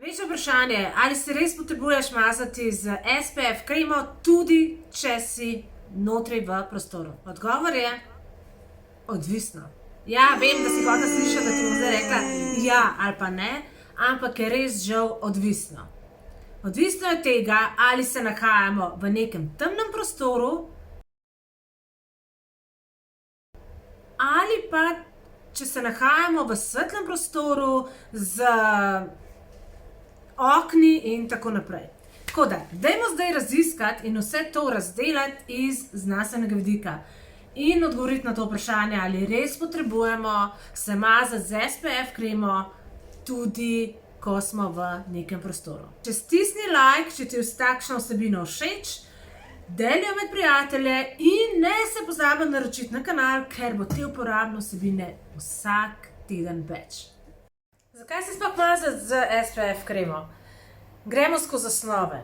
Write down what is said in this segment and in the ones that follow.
Večje vprašanje, ali se res potrebuješ mazati z SPF kremo, tudi če si notri v prostoru? Odgovor je odvisno. Ja, vem, da si hotel slišati, da ti bom zdaj rekla ja ali pa ne, ampak je res žal odvisno. Odvisno je od tega, ali se nahajamo v nekem temnem prostoru ali pa če se nahajamo v svetlem prostoru z okni in tako naprej. Tako da, dajmo zdaj raziskati in vse to razdelati iz znanstvenega vidika in odgovoriti na to vprašanje, ali res potrebujemo se mazati z SPF kremo, tudi ko smo v nekem prostoru. Če stisni like, če ti je takšna vsebina všeč, deli jo med prijatelje in ne se pozabi naročiti na kanal, ker bo te uporabne vsebine vsak teden več. Zakaj se sploh mazati z SPF kremo? Gremo skozi osnove.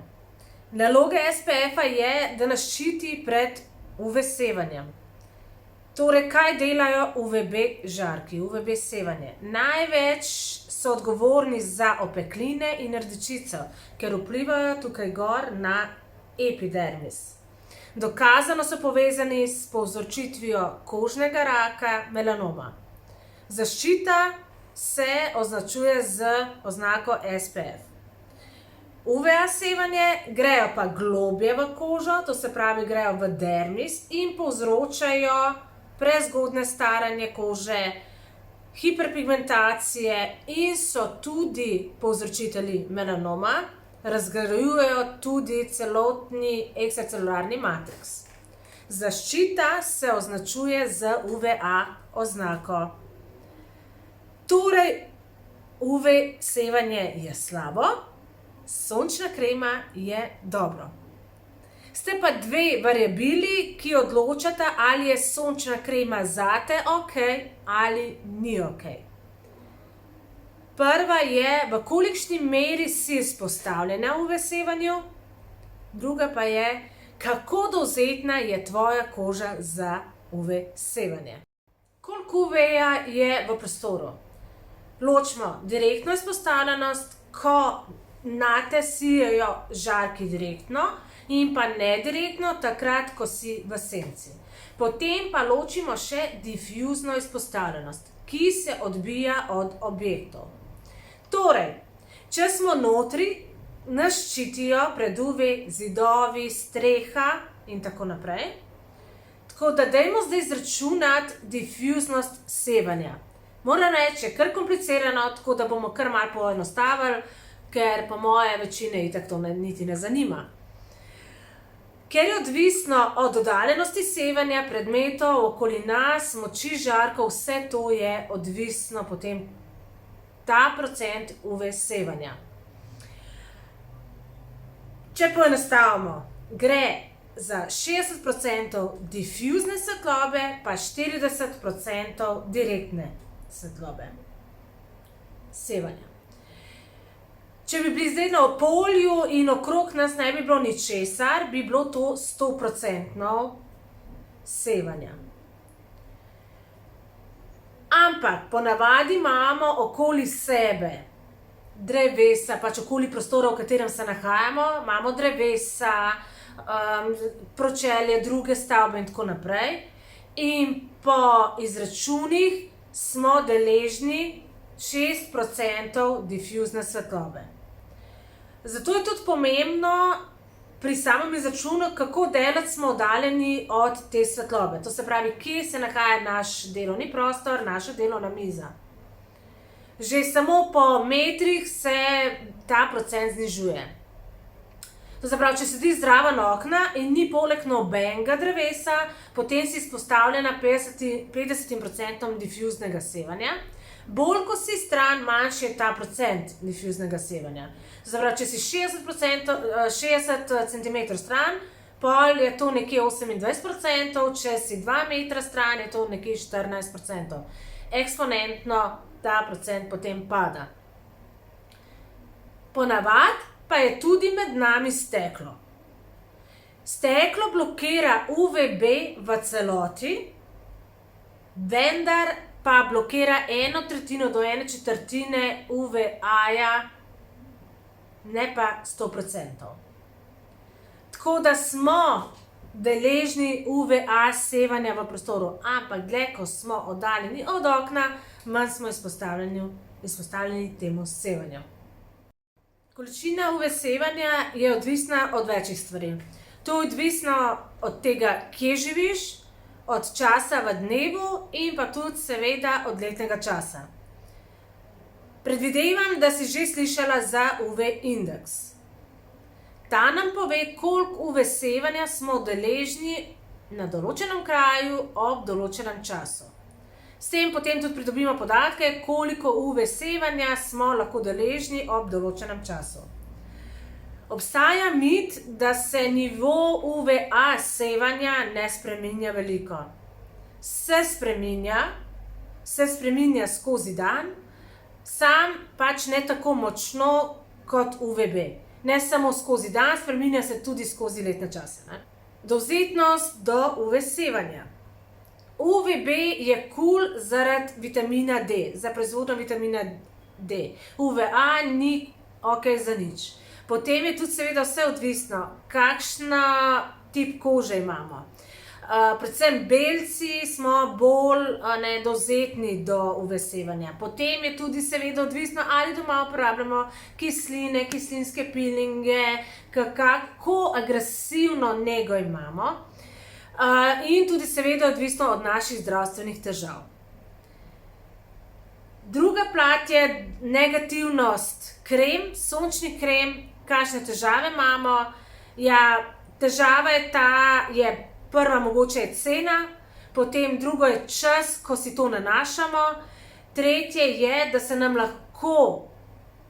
Naloga SPF-a je, da nas ščiti pred UV sevanjem. Torej, kaj delajo UVB žarki, UVB sevanje? Največ so odgovorni za opekline in rdečico, ker vplivajo tukaj gor na epidermis. Dokazano so povezani s povzročitvijo kožnega raka, melanoma. Zaščita se označuje z oznako SPF. UVA sevanje grejo pa globje v kožo, to se pravi grejo v dermis in povzročajo prezgodne staranje kože, hiperpigmentacije in so tudi povzročitelji melanoma, razgrajujejo tudi celotni ekstracelularni matriks. Zaščita se označuje z UVA oznako. Torej, UV sevanje je slabo, sončna krema je dobro. Ste pa dve variabili, ki odločata, ali je sončna krema zate ok ali ni ok. Prva je, v kolikšni meri si izpostavljena UV sevanju, druga pa je, kako dovzetna je tvoja koža za UV sevanje. Koliko UV-ja je v prostoru? Ločimo direktno izpostavljenost, ko nate sijejo žarki direktno, in pa nedirektno, takrat, ko si v senci. Potem pa ločimo še difuzno izpostavljenost, ki se odbija od objektov. Torej, če smo notri, nas ščitijo pred UV zidovi, streha in tako naprej. Tako da dajmo zdaj izračunati difuznost sevanja. Moram reči, je kar komplicirano, tako da bomo kar malo poenostavili, ker po moje večine itak to niti ne zanima. Ker je odvisno od oddaljenosti sevanja, predmetov, okoli nas, moči žarkov, vse to je odvisno potem ta procent UV sevanja. Če poenostavimo, gre za 60% difuzne svetlobe, pa 40% direktne svetlobe sevanja. Če bi bili zdaj na polju in okrog nas ne bi bilo ničesar, bi bilo to 100% sevanja. Ampak ponavadi imamo okoli sebe drevesa, pač okoli prostora, v katerem se nahajamo, imamo drevesa, pročelje, druge stavbe in tako naprej. In po izračunih smo deležni 6% difuzne svetlobe. Zato je tudi pomembno pri samem izračunu, kako daleč smo oddaljeni od te svetlobe. To se pravi, kje se nahaja naš delovni prostor, naša delovna miza. Že samo po metrih se ta procent znižuje. To se pravi, če sedi zraven okna in ni poleg nobenega drevesa, potem si izpostavljena 50% difuznega sevanja. Bolj, ko si stran, manjši je ta procent difuznega sevanja. To se pravi, če si 60 cm stran, pol je to nekje 28%, če si 2 metra stran, je to nekje 14%. Eksponentno ta procent potem pada. Ponavadi pa je tudi med nami steklo. Steklo blokira UVB v celoti, vendar pa blokira 1/3 do 1/4 UVA-ja ne pa 100%. Tako da smo deležni UVA sevanja v prostoru, ampak dlje, ko smo oddaljeni od okna, manj smo izpostavljeni temu sevanju. Količina UV sevanja je odvisna od večjih stvari. To je odvisno od tega, kje živiš, od časa v dnevu in pa tudi seveda od letnega časa. Predvidevam, da si že slišala za UV indeks. Ta nam pove, koliko UV sevanja smo deležni na določenem kraju ob določenem času. S tem potem tudi pridobimo podatke, koliko UV sevanja smo lahko deležni ob določenem času. Obstaja mit, da se nivo UVA sevanja ne spreminja veliko. Se spreminja skozi dan, sam pač ne tako močno kot UVB. Ne samo skozi dan, spreminja se tudi skozi letne čase. Dovzetnost do UV sevanja. UVB je kul zaradi vitamina D, za proizvodnjo vitamina D. UVA ni okej za nič. Potem je tudi seveda vse odvisno, kakšna tip kože imamo. Predvsem belci smo bolj dovzetni do UV sevanja. Potem je tudi seveda odvisno, ali doma uporabljamo kisline, kislinske pilinge, kako agresivno nego imamo. In tudi seveda odvisno od naših zdravstvenih težav. Druga plat je negativnost krem, sončni krem, kakšne težave imamo. Ja, težava je prva mogoče je cena, potem drugo je čas, ko si to nanašamo, tretje je, da se nam lahko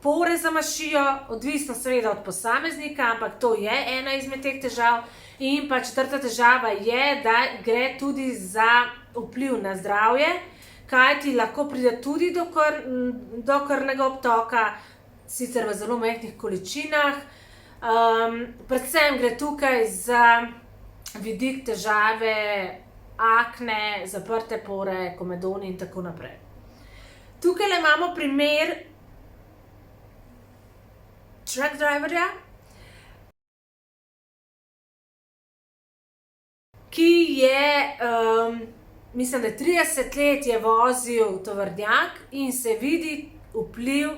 pore zamašijo, odvisno seveda od posameznika, ampak to je ena izmed teh težav. In pa četrta težava je, da gre tudi za vpliv na zdravje, kajti lahko pride tudi do krvnega obtoka, sicer v zelo majhnih količinah. Predvsem gre tukaj za vidik težave, akne, zaprte pore, komedoni in tako naprej. Tukaj imamo primer truck driverja, ki je, mislim, da 30 let je vozil tovornjak in se vidi vpliv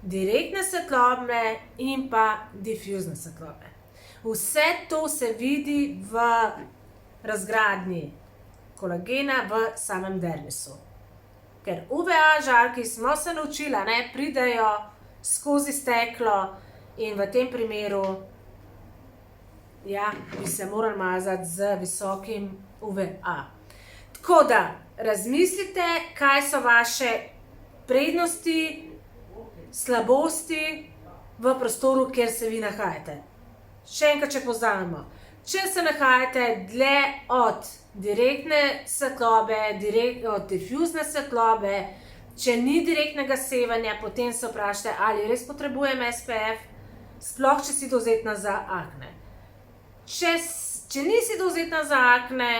direktne svetlobe in pa difuzne svetlobe. Vse to se vidi v razgradnji kolagena v samem dermisu. Ker UVA žarki, smo se naučili, pridejo skozi steklo in v tem primeru bi se morali mazati z visokim UVA. Tako da razmislite, kaj so vaše prednosti, slabosti v prostoru, kjer se vi nahajate. Še enkrat, če povzamemo. Če se nahajate dlje od direktne svetlobe, od difuzne svetlobe, če ni direktnega sevanja, potem se vprašajte, ali res potrebujem SPF, sploh če si dovzetna za akne. Če nisi dovzetna za akne,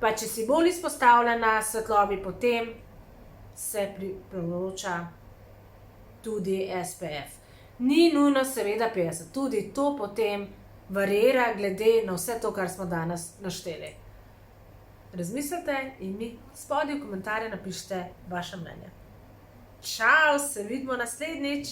pa če si bolj izpostavljena svetlobi, potem se priporoča tudi SPF. Ni nujno seveda 50, tudi to potem variira glede na vse to, kar smo danes našteli. Razmislite in mi spodaj v komentarje napišite vaše mnenje. Čau, se vidimo naslednjič!